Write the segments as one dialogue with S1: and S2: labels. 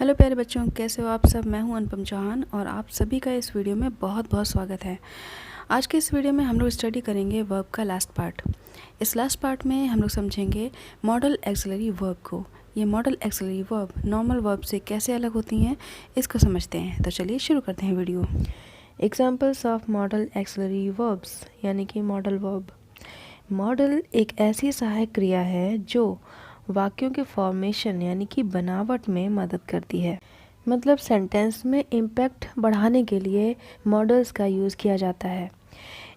S1: Hello प्यारे बच्चों, कैसे हो आप सब। मैं हूं अनुपम चौहान और आप सभी का इस वीडियो में बहुत बहुत स्वागत है। आज के इस वीडियो में हम लोग स्टडी करेंगे वर्ब का लास्ट पार्ट। इस लास्ट पार्ट में हम लोग समझेंगे मॉडल एक्सिलरी वर्ब को। ये model axillary verb normal verb से कैसे अलग होती हैं, इसको समझते हैं। तो चलिए शुरू करते हैं video. Examples of model axillary verbs यानी कि मॉडल वर्ब। मॉडल एक ऐसी सहायक क्रिया है जो वाक्यों के फॉर्मेशन यानी कि बनावट में मदद करती है। मतलब सेंटेंस में इम्पैक्ट बढ़ाने के लिए मॉडल्स का यूज़ किया जाता है।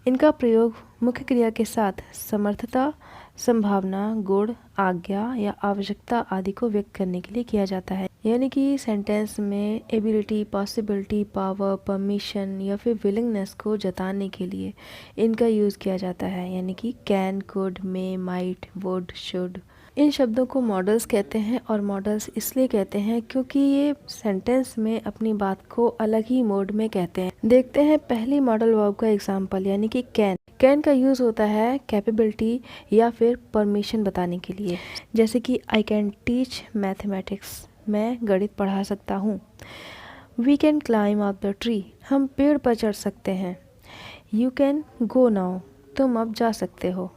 S1: इनका प्रयोग मुख्य क्रिया के साथ समर्थता, संभावना, गुण, आज्ञा या आवश्यकता आदि को व्यक्त करने के लिए किया जाता है। यानी कि सेंटेंस में एबिलिटी, पॉसिबिलिटी, पावर, परमिशन या फिर विलिंगनेस को जताने के लिए इनका यूज़ किया जाता है। यानी कि can, could, may, might, would, should. इन शब्दों को मॉडल्स कहते हैं और मॉडल्स इसलिए कहते हैं क्योंकि ये सेंटेंस में अपनी बात को अलग ही मोड में कहते हैं। देखते हैं पहली मॉडल वर्ब का एग्जांपल यानी कि कैन। कैन का यूज़ होता है कैपेबिलिटी या फिर परमिशन बताने के लिए, जैसे कि आई कैन टीच मैथमेटिक्स, मैं गणित पढ़ा सकता हूँ। We can climb up the tree, हम पेड़ पर चढ़ सकते हैं। यू कैन गो नाउ, तुम अब जा सकते हो।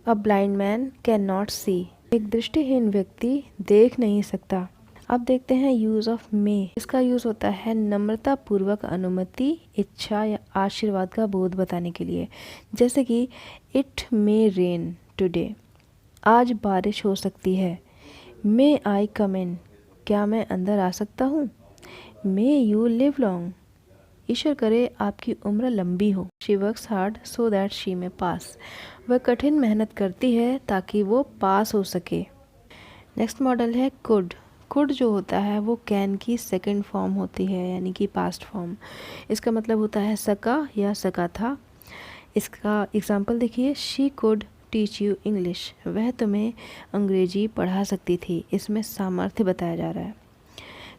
S1: A blind man can not see, एक दृष्टिहीन व्यक्ति देख नहीं सकता। अब देखते हैं यूज़ ऑफ मे। इसका यूज़ होता है नम्रता पूर्वक अनुमति, इच्छा या आशीर्वाद का बोध बताने के लिए, जैसे कि इट मे रेन टुडे, आज बारिश हो सकती है। मे आई कम इन, क्या मैं अंदर आ सकता हूँ। मे यू लिव लॉन्ग, ईश्वर करे आपकी उम्र लंबी हो। She works hard so that she may pass, वह कठिन मेहनत करती है ताकि वो पास हो सके। नेक्स्ट मॉडल है कुड। कुड जो होता है वो कैन की सेकंड फॉर्म होती है यानी कि पास्ट फॉर्म। इसका मतलब होता है सका या सका था। इसका एग्जाम्पल देखिए, she could teach you English, वह तुम्हें अंग्रेजी पढ़ा सकती थी। इसमें सामर्थ्य बताया जा रहा है।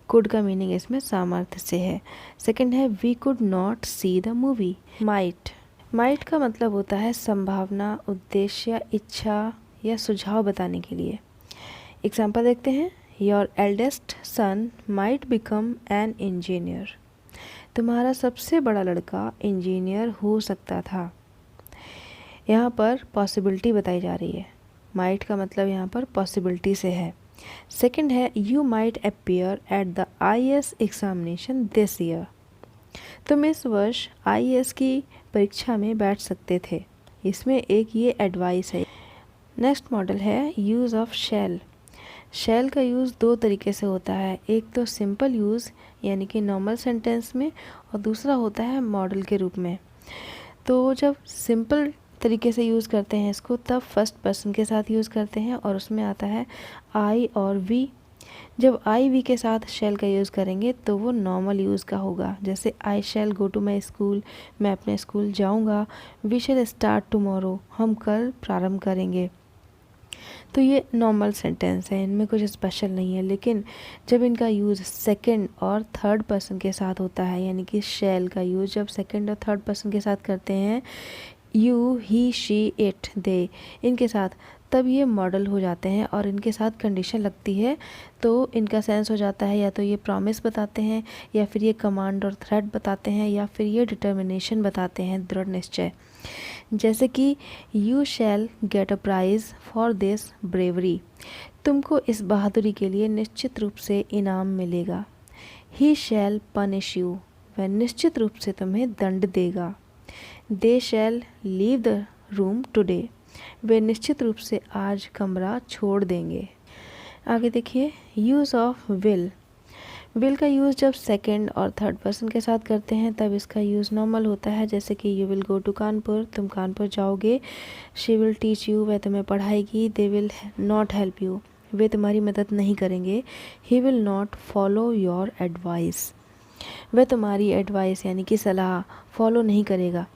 S1: कुड का मीनिंग इसमें सामर्थ्य से है। सेकंड है we could not see the movie. Might, might का मतलब होता है संभावना, उद्देश्य, इच्छा या सुझाव बताने के लिए। एग्जाम्पल देखते हैं, your eldest son might become an engineer, तुम्हारा सबसे बड़ा लड़का इंजीनियर हो सकता था। यहाँ पर पॉसिबिलिटी बताई जा रही है। माइट का मतलब यहाँ पर पॉसिबिलिटी से है। सेकंड है you might appear at the IAS examination this year, तुम इस वर्ष IAS की परीक्षा में बैठ सकते थे। इसमें एक ये एडवाइस है। नेक्स्ट मॉडल है यूज़ ऑफ शैल। शैल का यूज़ दो तरीके से होता है, एक तो सिंपल यूज़ यानी कि नॉर्मल सेंटेंस में, और दूसरा होता है मॉडल के रूप में। तो जब सिंपल तरीके से यूज़ करते हैं इसको, तब फर्स्ट पर्सन के साथ यूज़ करते हैं और उसमें आता है आई और वी। जब आई वी के साथ शैल का यूज़ करेंगे तो वो नॉर्मल यूज़ का होगा, जैसे आई शैल गो टू माई स्कूल, मैं अपने स्कूल जाऊंगा। वी शैल स्टार्ट टुमारो, हम कल प्रारंभ करेंगे। तो ये नॉर्मल सेंटेंस है, इनमें कुछ स्पेशल नहीं है। लेकिन जब इनका यूज़ सेकंड और थर्ड पर्सन के साथ होता है, यानी कि शैल का यूज़ जब सेकंड और थर्ड पर्सन के साथ करते हैं, यू, ही, शी, इट, दे, इनके साथ, तब ये मॉडल हो जाते हैं और इनके साथ कंडीशन लगती है तो इनका सेंस हो जाता है, या तो ये प्रॉमिस बताते हैं, या फिर ये कमांड और थ्रेट बताते हैं, या फिर ये डिटर्मिनेशन बताते हैं, दृढ़ निश्चय। जैसे कि you shall get a prize for this bravery, तुमको इस बहादुरी के लिए निश्चित रूप से इनाम मिलेगा। ही शैल पनिश यू, वह निश्चित रूप से तुम्हें दंड देगा। दे शैल लीव द रूम टुडे, वे निश्चित रूप से आज कमरा छोड़ देंगे। आगे देखिए यूज़ ऑफ विल। विल का यूज़ जब सेकंड और थर्ड पर्सन के साथ करते हैं तब इसका यूज़ नॉर्मल होता है, जैसे कि you will go to Kanpur, तुम कानपुर जाओगे। शी विल टीच यू, वह तुम्हें पढ़ाएगी। They will not help you, वे तुम्हारी मदद नहीं करेंगे। He will not follow your advice, वह तुम्हारी एडवाइस यानी कि सलाह फॉलो नहीं करेगा।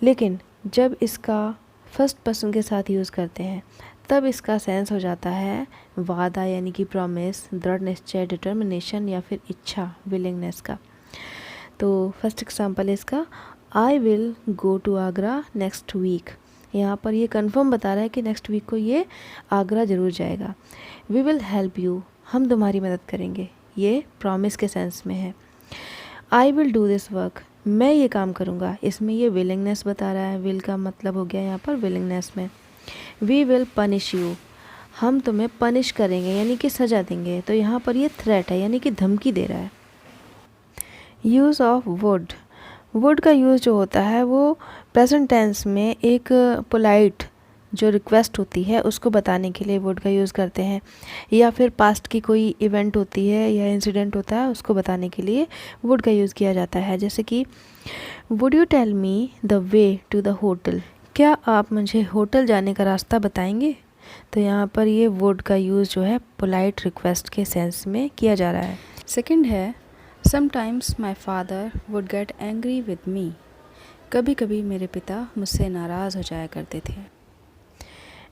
S1: लेकिन जब इसका फर्स्ट पर्सन के साथ यूज़ करते हैं तब इसका सेंस हो जाता है वादा यानी कि प्रॉमिस, दृढ़ निश्चय, डिटर्मिनेशन या फिर इच्छा, विलिंगनेस का। तो फर्स्ट एग्जांपल है इसका, I will go to Agra next week, यहाँ पर ये कंफर्म बता रहा है कि नेक्स्ट वीक को ये आगरा ज़रूर जाएगा। वी विल हेल्प यू, हम तुम्हारी मदद करेंगे, ये प्रॉमिस के सेंस में है। I will do this work, मैं ये काम करूँगा, इसमें ये विलिंगनेस बता रहा है। विल का मतलब हो गया यहाँ पर विलिंगनेस में। वी विल पनिश यू, हम तुम्हें पनिश करेंगे यानी कि सज़ा देंगे। तो यहाँ पर ये थ्रेट है यानी कि धमकी दे रहा है। यूज़ ऑफ वुड, वुड का यूज़ जो होता है वो प्रेजेंट टेंस में एक पोलाइट जो रिक्वेस्ट होती है उसको बताने के लिए वुड का यूज़ करते हैं, या फिर पास्ट की कोई इवेंट होती है या इंसिडेंट होता है उसको बताने के लिए वुड का यूज़ किया जाता है। जैसे कि would you tell me the way to the hotel, क्या आप मुझे होटल जाने का रास्ता बताएंगे। तो यहाँ पर ये वुड का यूज़ जो है पोलाइट रिक्वेस्ट के सेंस में किया जा रहा है। सेकंड है sometimes my father would get angry with me, कभी कभी मेरे पिता मुझसे नाराज़ हो जाया करते थे।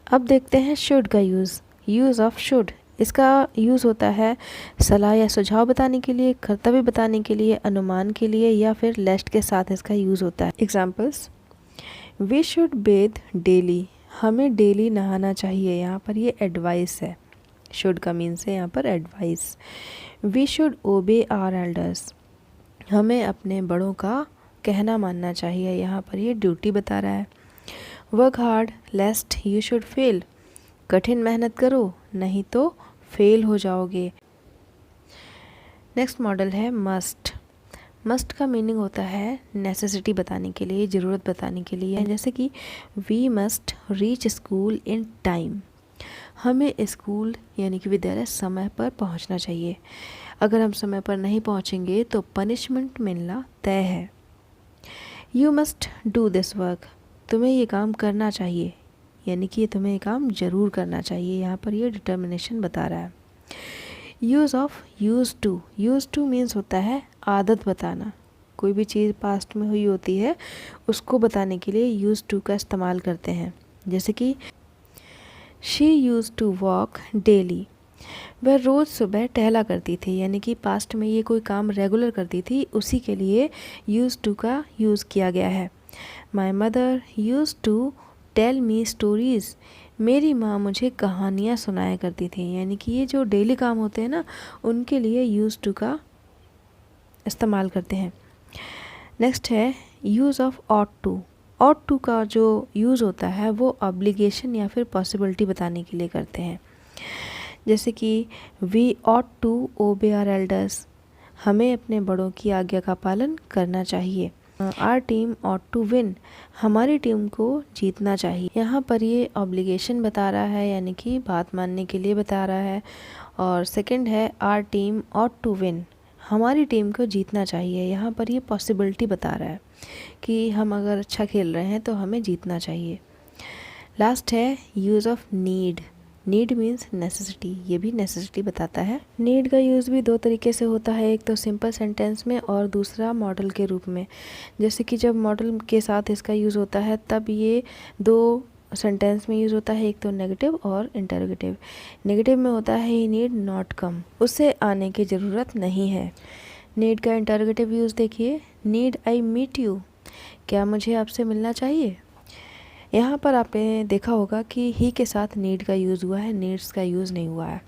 S1: अब देखते हैं शुड का यूज़। यूज़ ऑफ शुड, इसका यूज़ होता है सलाह या सुझाव बताने के लिए, कर्तव्य बताने के लिए, अनुमान के लिए, या फिर लेस्ट के साथ इसका यूज़ होता है। Examples, we should bathe daily, हमें डेली नहाना चाहिए, यहाँ पर ये एडवाइस है। शुड का मीन्स है यहाँ पर advice. We should obey our elders, हमें अपने बड़ों का कहना मानना चाहिए, यहाँ पर ये ड्यूटी बता रहा है। Work hard लेस्ट you should fail, कठिन मेहनत करो नहीं तो फेल हो जाओगे। नेक्स्ट मॉडल है मस्ट। मस्ट का मीनिंग होता है नेसेसिटी बताने के लिए, ज़रूरत बताने के लिए। जैसे कि we must reach school in time, हमें स्कूल यानी कि विद्यालय समय पर पहुंचना चाहिए। अगर हम समय पर नहीं पहुंचेंगे तो पनिशमेंट मिलना तय है। You must do this work, तुम्हें ये काम करना चाहिए, यानी कि तुम्हें ये काम ज़रूर करना चाहिए। यहाँ पर ये डिटर्मिनेशन बता रहा है। Use of use to, use to means होता है आदत बताना। कोई भी चीज़ पास्ट में हुई होती है उसको बताने के लिए यूज़ टू का इस्तेमाल करते हैं। जैसे कि she use to walk daily, वह रोज़ सुबह टहला करती थी, यानी कि पास्ट में ये कोई काम रेगुलर करती थी, उसी के लिए यूज़ टू का यूज़ किया गया है। My mother use to tell me stories, मेरी माँ मुझे कहानियाँ सुनाया करती थी, यानी कि ये जो डेली काम होते हैं ना उनके लिए यूज़ टू का इस्तेमाल करते हैं। नेक्स्ट है use of ought to. Ought to का जो यूज़ होता है वो ऑब्लिगेशन या फिर पॉसिबिलिटी बताने के लिए करते हैं। जैसे कि we ought to obey our elders, हमें अपने बड़ों की आज्ञा का पालन करना चाहिए। Our team ought to win, हमारी टीम को जीतना चाहिए। यहाँ पर ये ऑब्लिगेशन बता रहा है यानी कि बात मानने के लिए बता रहा है। और सेकंड है our team ought to win, हमारी टीम को जीतना चाहिए। यहाँ पर ये पॉसिबिलिटी बता रहा है कि हम अगर अच्छा खेल रहे हैं तो हमें जीतना चाहिए। लास्ट है use of need. Need means necessity, ये भी नेसेसिटी बताता है। नीड का यूज़ भी दो तरीके से होता है, एक तो सिंपल सेंटेंस में और दूसरा मॉडल के रूप में। जैसे कि जब मॉडल के साथ इसका यूज़ होता है तब ये दो सेंटेंस में यूज़ होता है, एक तो नेगेटिव और इंटरोगेटिव। नेगेटिव में होता है ही नीड नॉट कम, उससे आने की ज़रूरत नहीं है। नीड का इंटरोगेटिव यूज़ देखिए, नीड आई मीट यू, क्या मुझे आपसे मिलना चाहिए। यहाँ पर आपने देखा होगा कि ही के साथ नीड का यूज़ हुआ है, नीड्स का यूज़ नहीं हुआ है,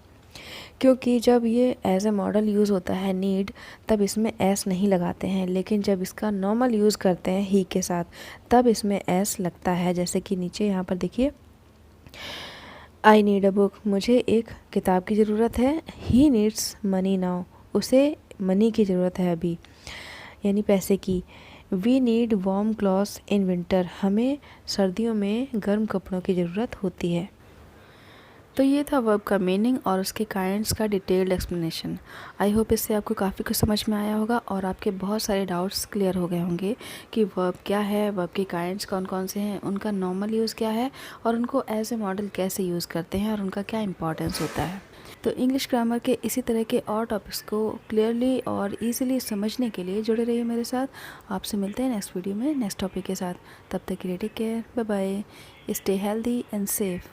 S1: क्योंकि जब ये एज ए मॉडल यूज़ होता है नीड तब इसमें एस नहीं लगाते हैं, लेकिन जब इसका नॉर्मल यूज़ करते हैं ही के साथ तब इसमें एस लगता है। जैसे कि नीचे यहाँ पर देखिए, आई नीड अ बुक, मुझे एक किताब की ज़रूरत है। ही नीड्स मनी नाउ, उसे मनी की ज़रूरत है अभी, यानी पैसे की। We need warm clothes in winter, हमें सर्दियों में गर्म कपड़ों की ज़रूरत होती है। तो ये था वर्ब का मीनिंग और उसके काइंड्स का डिटेल्ड एक्सप्लेनेशन। आई होप इससे आपको काफ़ी कुछ समझ में आया होगा और आपके बहुत सारे डाउट्स क्लियर हो गए होंगे कि वर्ब क्या है, वर्ब के काइंड्स कौन कौन से हैं, उनका नॉर्मल यूज़ क्या है और उनको एज ए मॉडल कैसे यूज़ करते हैं और उनका क्या इंपॉर्टेंस होता है। तो इंग्लिश ग्रामर के इसी तरह के और टॉपिक्स को क्लियरली और इजीली समझने के लिए जुड़े रहिए मेरे साथ। आपसे मिलते हैं नेक्स्ट वीडियो में नेक्स्ट टॉपिक के साथ। तब तक के लिए take care, bye bye, stay healthy and safe.